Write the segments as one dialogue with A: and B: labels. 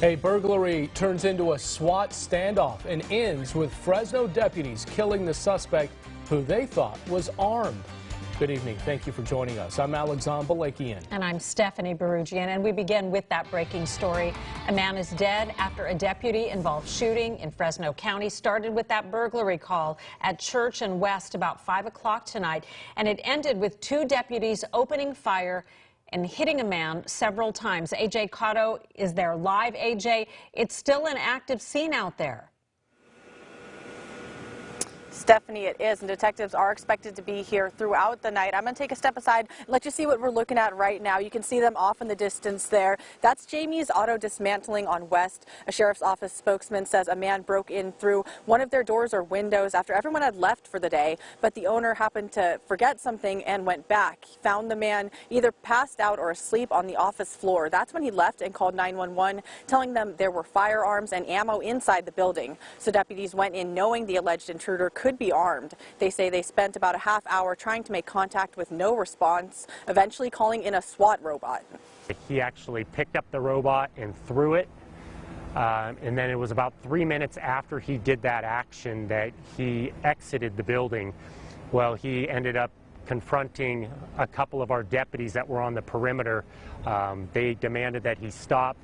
A: A burglary turns into a SWAT standoff and ends with Fresno deputies killing the suspect who they thought was armed. Good evening. Thank you for joining us. I'm Alexander Balakian.
B: And I'm Stephanie Barugian, and we begin with that breaking story. A man is dead after a deputy-involved shooting in Fresno County started with that burglary call at Church and West about 5 o'clock tonight, and it ended with two deputies opening fire and hitting a man several times. AJ Cotto is there live. AJ, it's still an active scene out there.
C: Stephanie, it is, and detectives are expected to be here throughout the night. I'm going to take a step aside and let you see what we're looking at right now. You can see them off in the distance there. That's Jamie's Auto Dismantling on West. A sheriff's office spokesman says a man broke in through one of their doors or windows after everyone had left for the day, but the owner happened to forget something and went back. He found the man either passed out or asleep on the office floor. That's when he left and called 911, telling them there were firearms and ammo inside the building. So deputies went in knowing the alleged intruder could be armed. They say they spent about a half hour trying to make contact with no response, eventually calling in a SWAT robot.
D: He actually picked up the robot and threw it, and then it was about 3 minutes after he did that action that he exited the building. Well, he ended up confronting a couple of our deputies that were on the perimeter. They demanded that he stop.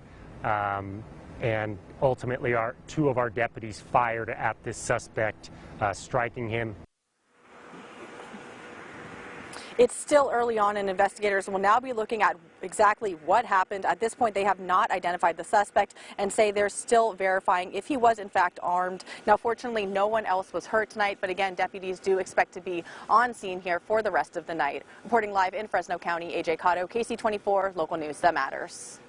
D: And ultimately, two of our deputies fired at this suspect, striking him.
C: It's still early on, and investigators will now be looking at exactly what happened. At this point, they have not identified the suspect and say they're still verifying if he was in fact armed. Now, fortunately, no one else was hurt tonight, but again, deputies do expect to be on scene here for the rest of the night. Reporting live in Fresno County, AJ Cotto, KSEE 24, local news that matters.